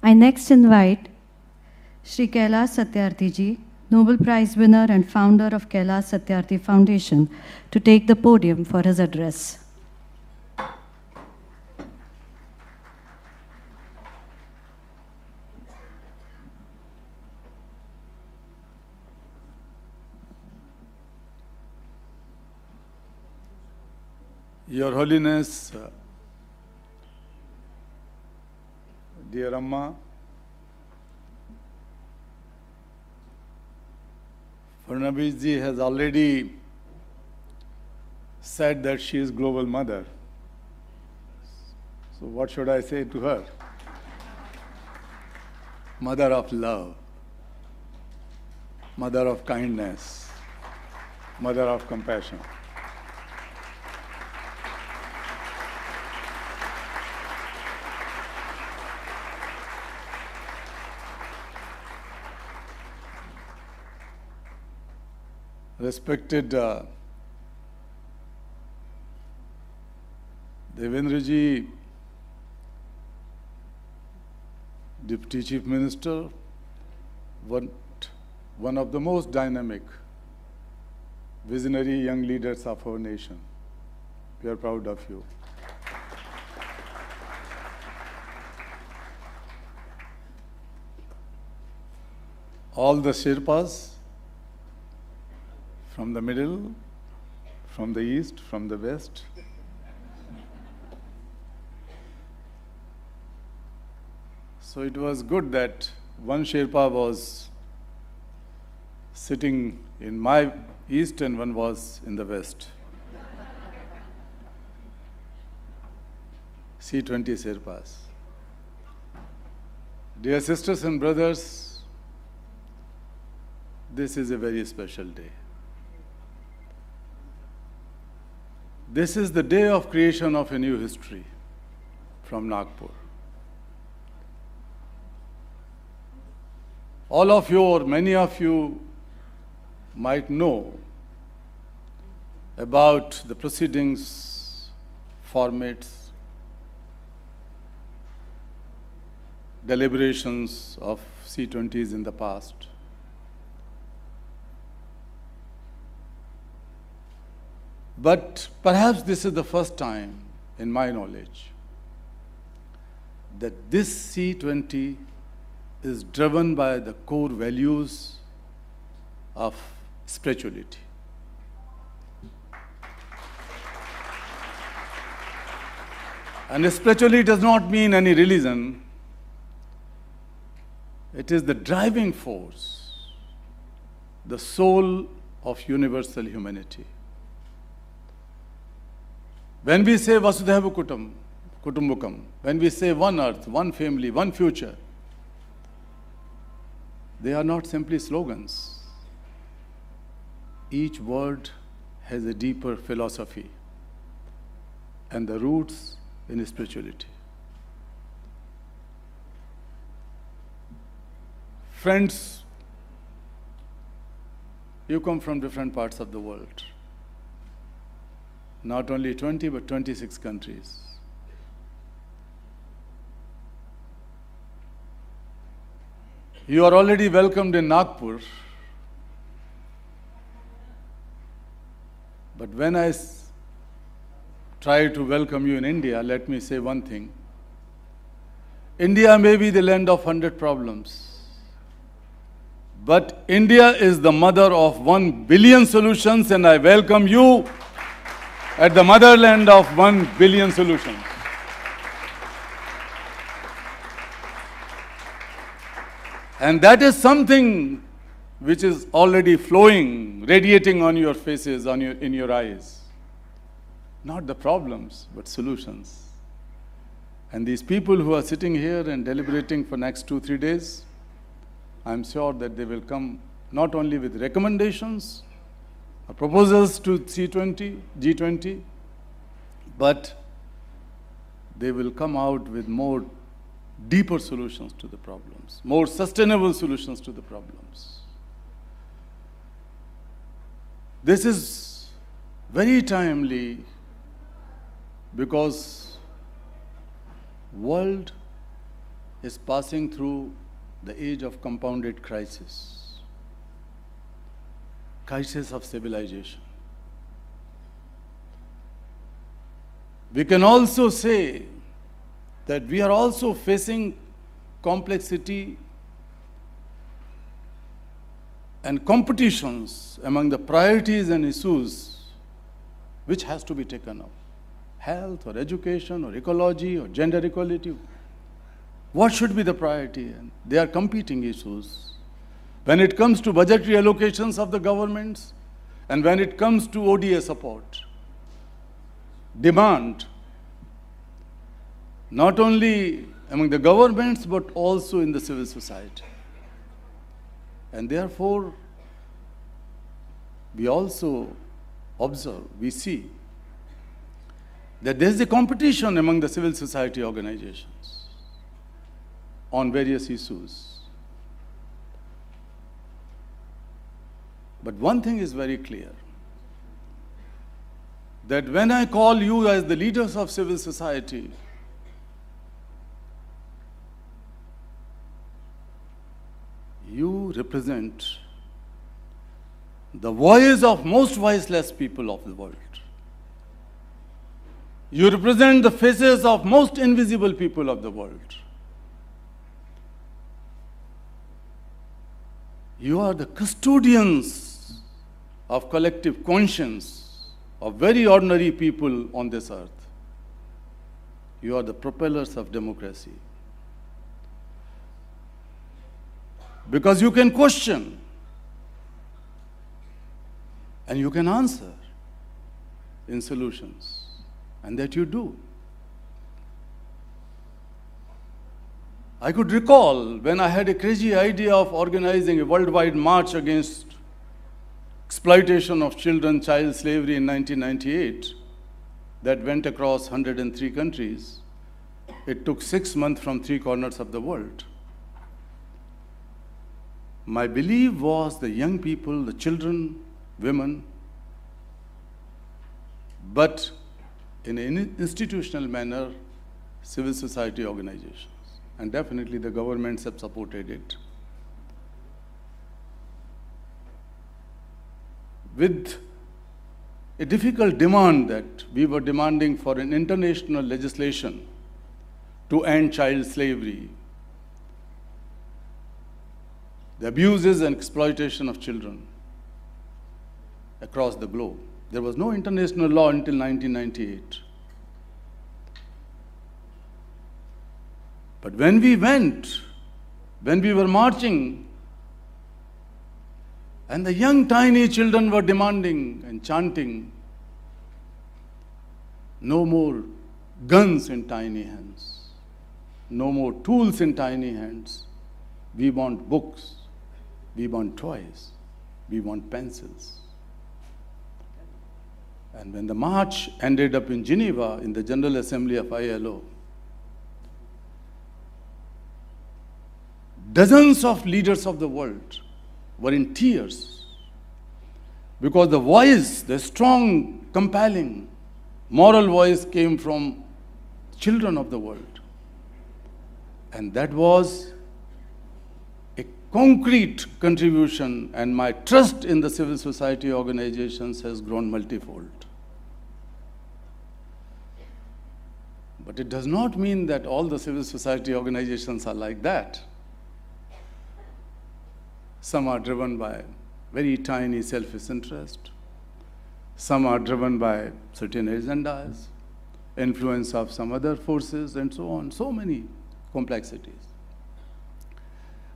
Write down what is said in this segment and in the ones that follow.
I next invite Shri Kailash Satyarthi ji, Nobel Prize winner and founder of Kailash Satyarthi Foundation, to take the podium for his address. Your Holiness, dear Amma, Fadnavis ji has already said that she is global mother. So what should I say to her? Mother of love, mother of kindness, mother of compassion. Respected Devendra ji, Deputy Chief Minister, one of the most dynamic, visionary young leaders of our nation. We are proud of you. All the Sherpas, from the middle, from the east, from the west. So it was good that one Sherpa was sitting in my east and one was in the west. C20 Sherpas. Dear sisters and brothers, this is a very special day. This is the day of creation of a new history from Nagpur. All of you, or many of you, might know about the proceedings, formats, deliberations of C20s in the past. But perhaps this is the first time, in my knowledge, that this C20 is driven by the core values of spirituality. And spirituality does not mean any religion. It is the driving force, the soul of universal humanity. When we say Vasudhaiva Kutumbakam, when we say one earth, one family, one future, they are not simply slogans. Each word has a deeper philosophy and the roots in spirituality. Friends, you come from different parts of the world. Not only 20, but 26 countries. You are already welcomed in Nagpur. But when I try to welcome you in India, let me say one thing. India may be the land of 100 problems. But India is the mother of 1 billion solutions, and I welcome you at the motherland of 1 billion solutions. And that is something which is already flowing, radiating on your faces, in your eyes. Not the problems, but solutions. And these people who are sitting here and deliberating for next 2-3 days, I'm sure that they will come not only with recommendations, proposals to G20, but they will come out with more deeper solutions to the problems, more sustainable solutions to the problems. This is very timely because world is passing through the age of compounded crisis, crisis of civilization. We can also say that we are also facing complexity and competitions among the priorities and issues which has to be taken up. Health or education or ecology or gender equality. What should be the priority? And they are competing issues. When it comes to budgetary allocations of the governments and when it comes to ODA support, demand, not only among the governments but also in the civil society. And therefore, we also observe, we see that there is a competition among the civil society organizations on various issues. But one thing is very clear, that when I call you as the leaders of civil society, you represent the voice of most voiceless people of the world. You represent the faces of most invisible people of the world. You are the custodians of collective conscience of very ordinary people on this earth. You are the propellers of democracy. Because you can question and you can answer in solutions, and that you do. I could recall when I had a crazy idea of organizing a worldwide march against exploitation of children, child slavery in 1998 that went across 103 countries. It took 6 months from 3 corners of the world. My belief was the young people, the children, women, but in an institutional manner, civil society organizations. And definitely the governments have supported it. With a difficult demand that we were demanding for an international legislation to end child slavery, the abuses and exploitation of children across the globe. There was no international law until 1998. But when we were marching, and the young tiny children were demanding and chanting, no more guns in tiny hands, no more tools in tiny hands. We want books. We want toys, we want pencils. And when the march ended up in Geneva, in the General Assembly of ILO, dozens of leaders of the world were in tears because the voice, the strong, compelling, moral voice came from children of the world. And that was concrete contribution, and my trust in the civil society organizations has grown multifold. But it does not mean that all the civil society organizations are like that. Some are driven by very tiny selfish interest. Some are driven by certain agendas, influence of some other forces, and so on. So many complexities.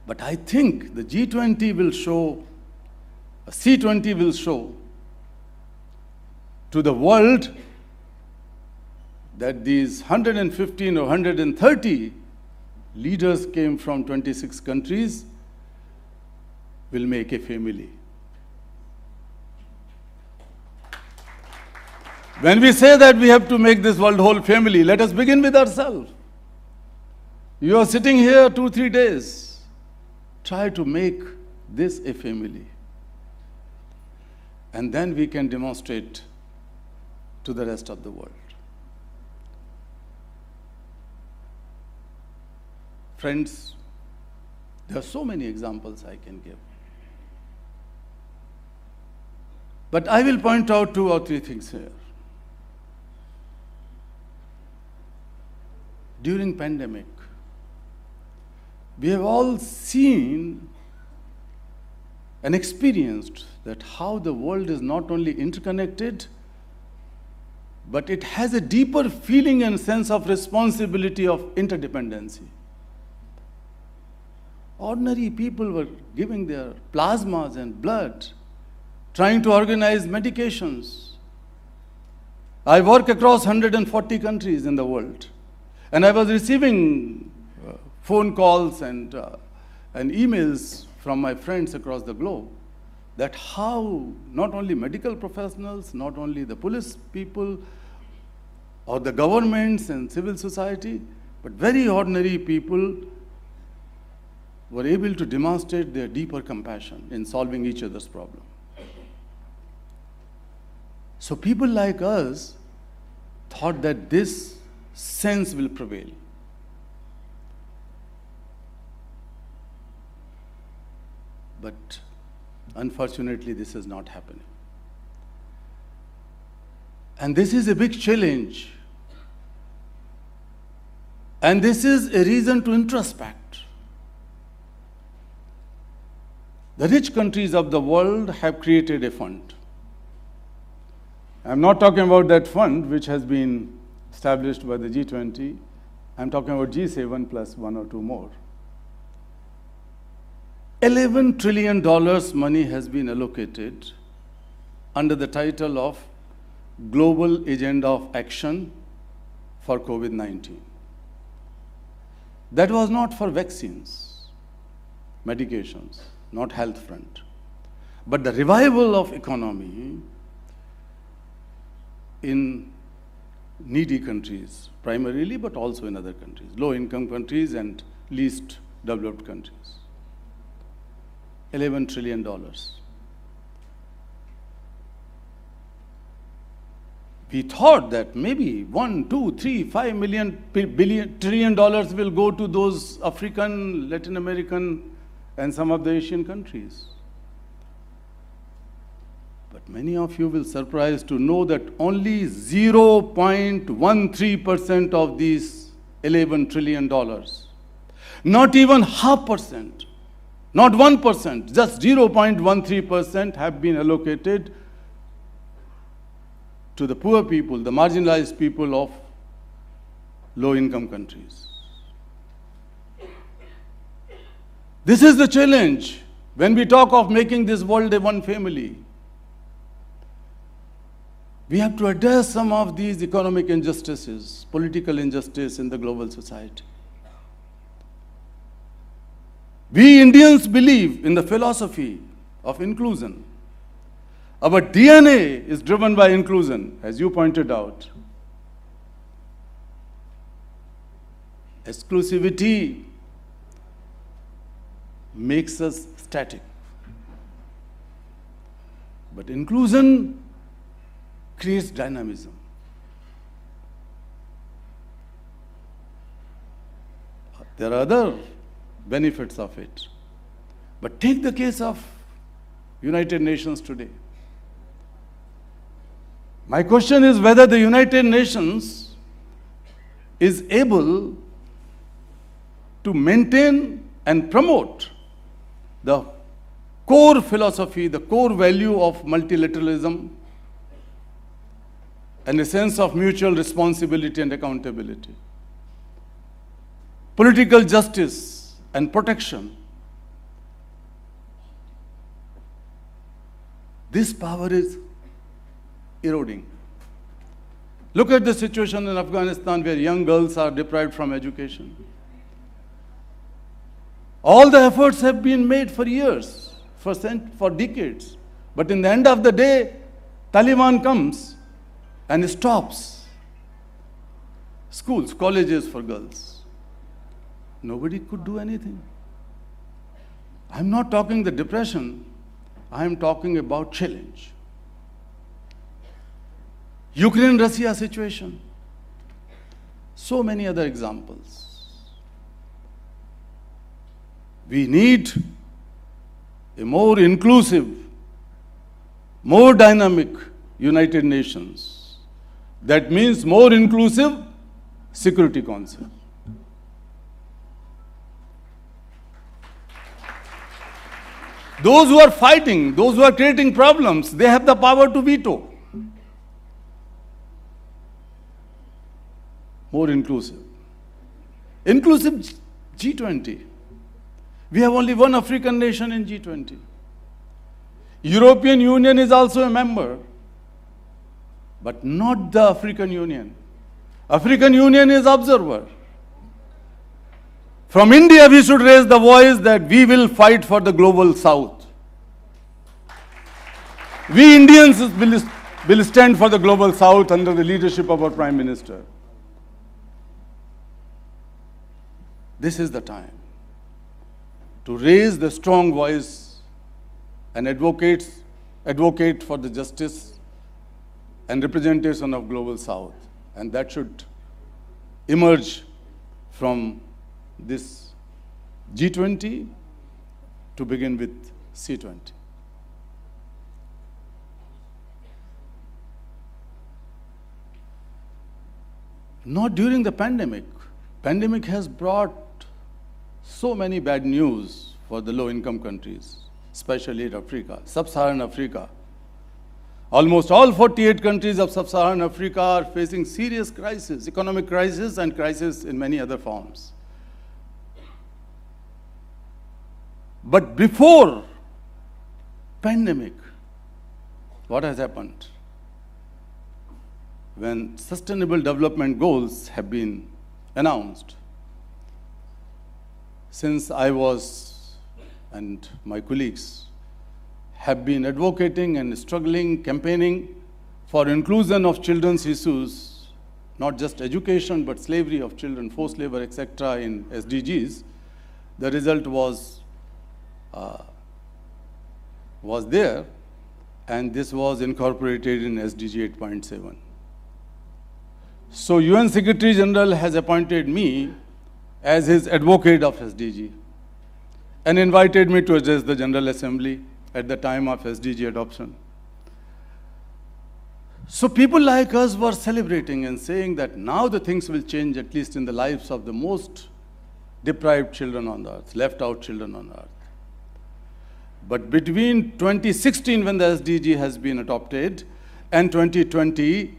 But I think the G20 will show, C20 will show to the world that these 115 or 130 leaders came from 26 countries will make a family. When we say that we have to make this world whole family, let us begin with ourselves. You are sitting here 2-3 days. Try to make this a family. And then we can demonstrate to the rest of the world. friends, there are so many examples I can give. But I will point out 2 or 3 things here. During pandemic, we have all seen and experienced that how the world is not only interconnected, but it has a deeper feeling and sense of responsibility of interdependency. Ordinary people were giving their plasmas and blood, trying to organize medications. I work across 140 countries in the world, and I was receiving phone calls and emails from my friends across the globe that how not only medical professionals, not only the police people or the governments and civil society, but very ordinary people were able to demonstrate their deeper compassion in solving each other's problem. So people like us thought that this sense will prevail. But unfortunately, this is not happening. And this is a big challenge. And this is a reason to introspect. The rich countries of the world have created a fund. I'm not talking about that fund which has been established by the G20. I'm talking about G7 plus 1 or 2 more. $11 trillion money has been allocated under the title of Global Agenda of Action for COVID-19. That was not for vaccines, medications, not health front, but the revival of economy in needy countries, primarily, but also in other countries, low-income countries and least developed countries. $11 trillion. We thought that maybe $1, $2, $3, $5 trillion will go to those African, Latin American, and some of the Asian countries. But many of you will be surprised to know that only 0.13% of these $11 trillion, not even 0.5%, not 1%, just 0.13% have been allocated to the poor people, the marginalized people of low-income countries. This is the challenge when we talk of making this world a one family. We have to address some of these economic injustices, political injustice in the global society. We Indians believe in the philosophy of inclusion. Our DNA is driven by inclusion, as you pointed out. Exclusivity makes us static. But inclusion creates dynamism. There are other benefits of it. But take the case of United Nations today. My question is whether the United Nations is able to maintain and promote the core philosophy, the core value of multilateralism, and a sense of mutual responsibility and accountability. Political justice and protection. This power is eroding. Look at the situation in Afghanistan where young girls are deprived from education. All the efforts have been made for years, for decades. But in the end of the day, Taliban comes and stops schools, colleges for girls. Nobody could do anything. I'm not talking the depression, I'm talking about challenge. Ukraine-Russia situation. So many other examples. We need a more inclusive, more dynamic United Nations. That means more inclusive Security Council. Those who are fighting, those who are creating problems, they have the power to veto. More inclusive. Inclusive G20. We have only one African nation in G20. European Union is also a member, but not the African Union. African Union is observer. From India, we should raise the voice that we will fight for the global South. We Indians will stand for the global South under the leadership of our Prime Minister. This is the time to raise the strong voice and advocate for the justice and representation of global South. And that should emerge from this G20 to begin with C20. Not during the pandemic. Pandemic has brought so many bad news for the low-income countries, especially in Africa, Sub-Saharan Africa. Almost all 48 countries of Sub-Saharan Africa are facing serious crisis, economic crisis and crisis in many other forms. But before pandemic, what has happened? When Sustainable Development Goals have been announced, since I was and my colleagues have been advocating and struggling, campaigning for inclusion of children's issues, not just education, but slavery of children, forced labor, etc. in SDGs, the result was there, and this was incorporated in SDG 8.7. So UN Secretary General has appointed me as his advocate of SDG and invited me to address the General Assembly at the time of SDG adoption. So people like us were celebrating and saying that now the things will change, at least in the lives of the most deprived children on the earth, left out children on earth. But between 2016, when the SDG has been adopted, and 2020,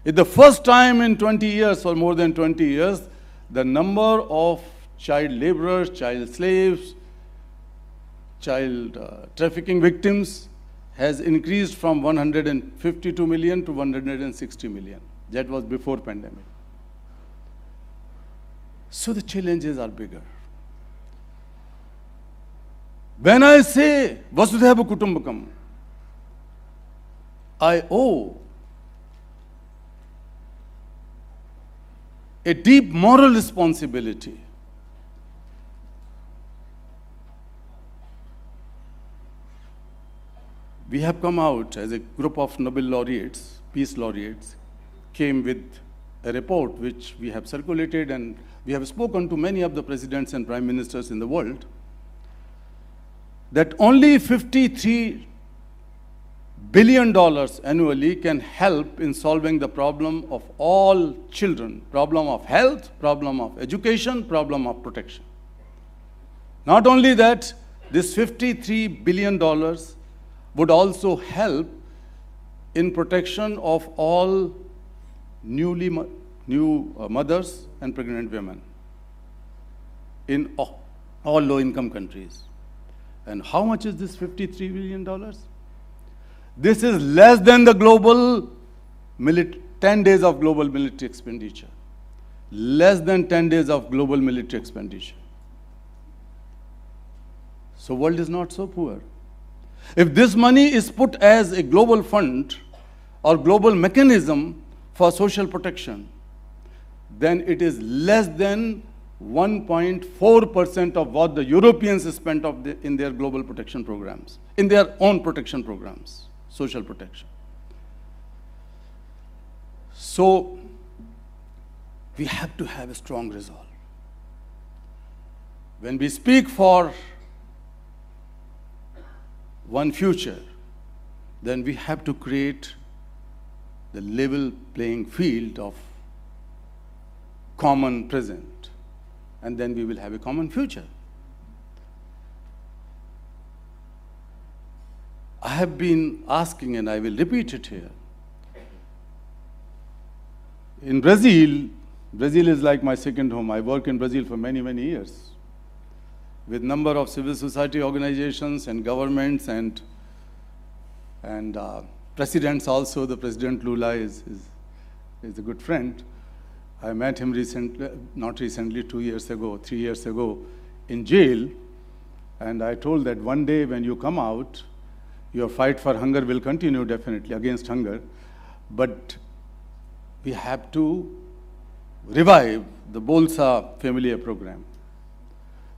it's the first time in 20 years or more than 20 years, the number of child laborers, child slaves, child trafficking victims has increased from 152 million to 160 million. That was before pandemic. So the challenges are bigger. When I say Vasudhaiva Kutumbakam, I owe a deep moral responsibility. We have come out as a group of Nobel laureates, peace laureates, came with a report which we have circulated, and we have spoken to many of the presidents and prime ministers in the world, that only $53 billion annually can help in solving the problem of all children, problem of health, problem of education, problem of protection. Not only that, this $53 billion would also help in protection of all new mothers and pregnant women in all low-income countries. And how much is this $53 billion? This is less than the global 10 days of global military expenditure. Less than 10 days of global military expenditure. So world is not so poor. If this money is put as a global fund or global mechanism for social protection, then it is less than 1.4% of what the Europeans spent in their global protection programs, in their own protection programs, social protection. So we have to have a strong resolve. when we speak for one future, then we have to create the level playing field of common present, and then we will have a common future. I have been asking, and I will repeat it here. In Brazil is like my second home. I work in Brazil for many, many years with number of civil society organizations and governments and presidents also. The President Lula is a good friend. I met him recently, not recently, 2 years ago, 3 years ago, in jail. And I told that one day when you come out, your fight for hunger will continue definitely, against hunger. But we have to revive the Bolsa Familia program.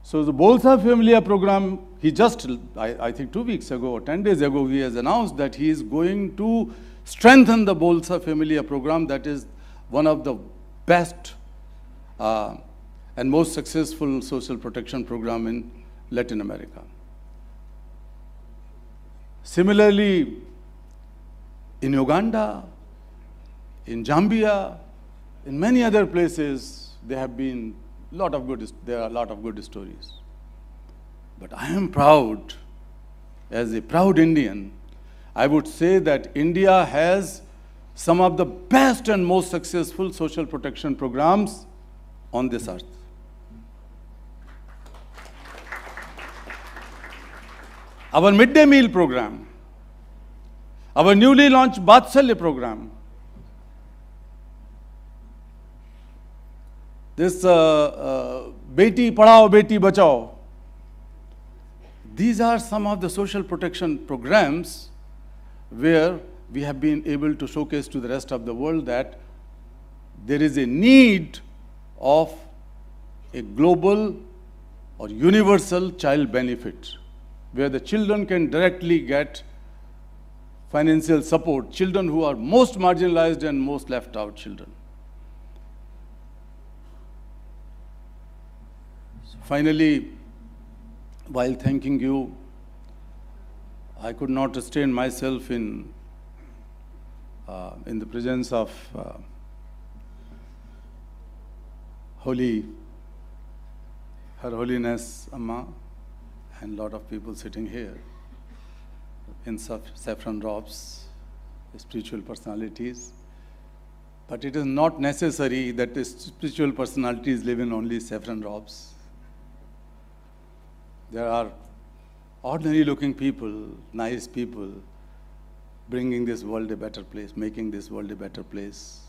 So the Bolsa Familia program, he just, I think 2 weeks ago or 10 days ago, he has announced that he is going to strengthen the Bolsa Familia program. That is one of the best and most successful social protection program in Latin America. Similarly, in Uganda, in Zambia, in many other places, there are a lot of good stories. But I am proud, as a proud Indian, I would say that India has some of the best and most successful social protection programs on this earth. Our midday meal program, our newly launched Vatsalya program, this Beti Padhao, Beti Bachao, these are some of the social protection programs where we have been able to showcase to the rest of the world that there is a need of a global or universal child benefit, where the children can directly get financial support, children who are most marginalized and most left out children. So finally, while thanking you, I could not restrain myself in the presence of Her Holiness Amma and a lot of people sitting here in saffron robes, spiritual personalities. But it is not necessary that the spiritual personalities live in only saffron robes. There are ordinary looking people, nice people, bringing this world a better place, making this world a better place,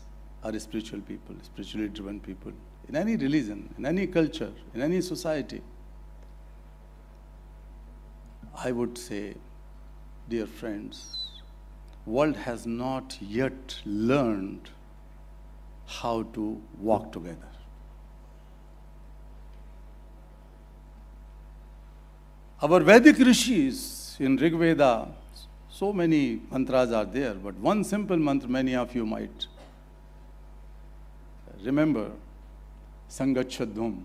are spiritual people, spiritually driven people, in any religion, in any culture, in any society. I would say, dear friends, world has not yet learned how to walk together. Our Vedic rishis in Rig Veda, so many mantras are there, but one simple mantra many of you might remember, Sangachadhum.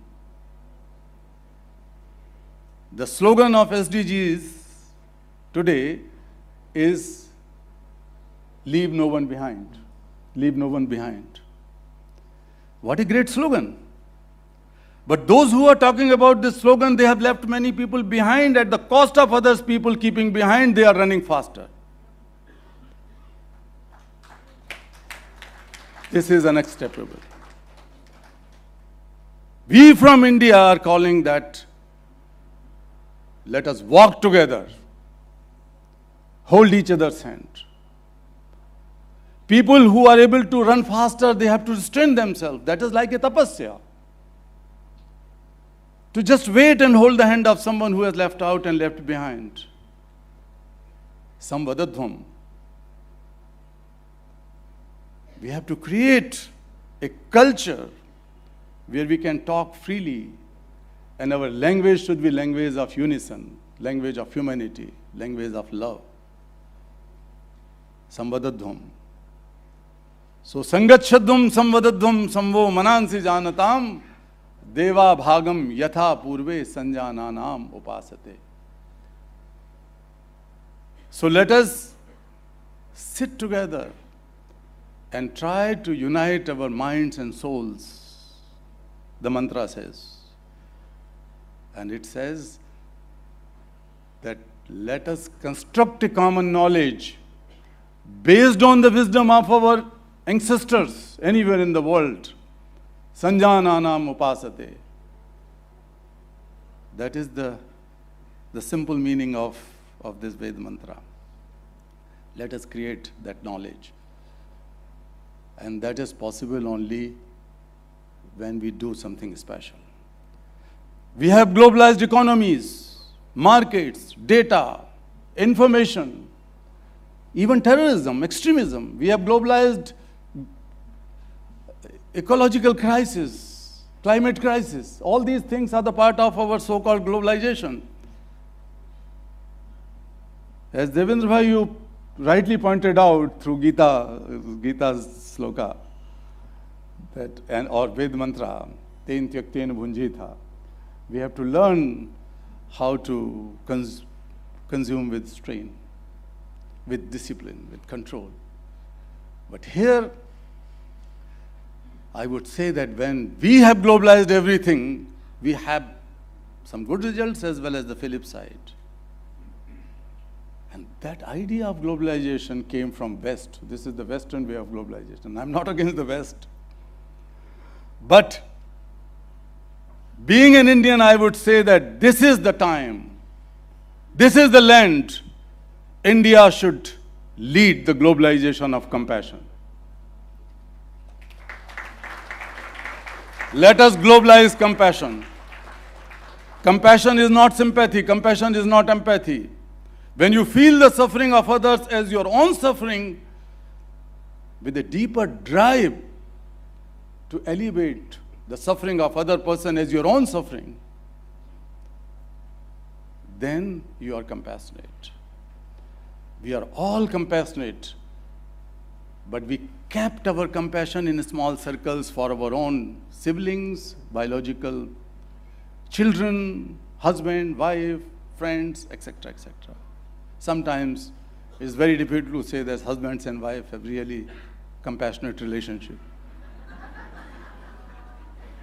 The slogan of SDGs today is leave no one behind. Leave no one behind. What a great slogan. But those who are talking about this slogan, they have left many people behind at the cost of others people keeping behind. They are running faster. This is unacceptable. We from India are calling that let us walk together, hold each other's hand. People who are able to run faster, they have to restrain themselves. That is like a tapasya. To just wait and hold the hand of someone who has left out and left behind. Samvadadhvam. We have to create a culture where we can talk freely, and our language should be language of unison, language of humanity, language of love. Samvadadhvam. So, Sangachadhvam, Samvadadhvam, Samvo Manansi Janatam, Deva bhagam yatha purve sanjananam upasate. So let us sit together and try to unite our minds and souls, the mantra says. And it says that let us construct a common knowledge based on the wisdom of our ancestors anywhere in the world. Sanjananam upasate. That is the simple meaning of this Ved mantra. Let us create that knowledge. And that is possible only when we do something special. We have globalized economies, markets, data, information, even terrorism, extremism. We have globalized ecological crisis, climate crisis. All these things are the part of our so-called globalization. As Devendra Bhai, you rightly pointed out through Gita's sloka, or Ved mantra, ten tyakten bhunjitha. We have to learn how to consume with strain, with discipline, with control. But here, I would say that when we have globalized everything, we have some good results as well as the flip side. And that idea of globalization came from West. This is the Western way of globalization. I'm not against the West. But being an Indian, I would say that this is the time, this is the land India should lead the globalization of compassion. Let us globalize compassion. Compassion is not sympathy. Compassion is not empathy. When you feel the suffering of others as your own suffering, with a deeper drive to elevate the suffering of other person as your own suffering, then you are compassionate. We are all compassionate, but we kept our compassion in small circles for our own siblings, biological children, husband, wife, friends, etc., etc. Sometimes it's very difficult to say that husbands and wife have really compassionate relationship.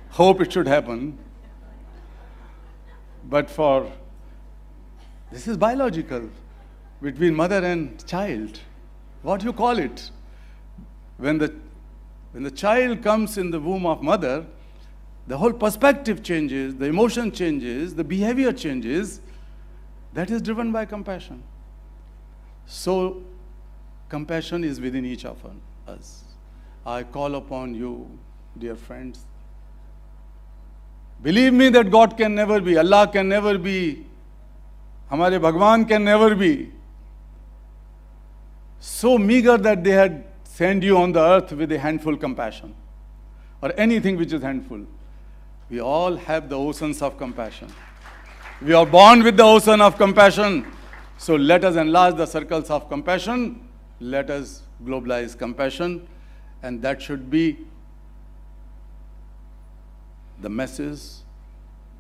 Hope it should happen. But this is biological, between mother and child. What do you call it? When the child comes in the womb of mother, the whole perspective changes, the emotion changes, the behavior changes. That is driven by compassion. So, compassion is within each of us. I call upon you, dear friends. Believe me that God can never be, Allah can never be, Hamare Bhagwan can never be so meager that they had sent you on the earth with a handful compassion or anything which is handful. We all have the oceans of compassion. We are born with the ocean of compassion. So let us enlarge the circles of compassion. Let us globalize compassion. And that should be the message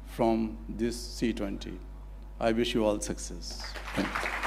from this C20. I wish you all success. Thank you.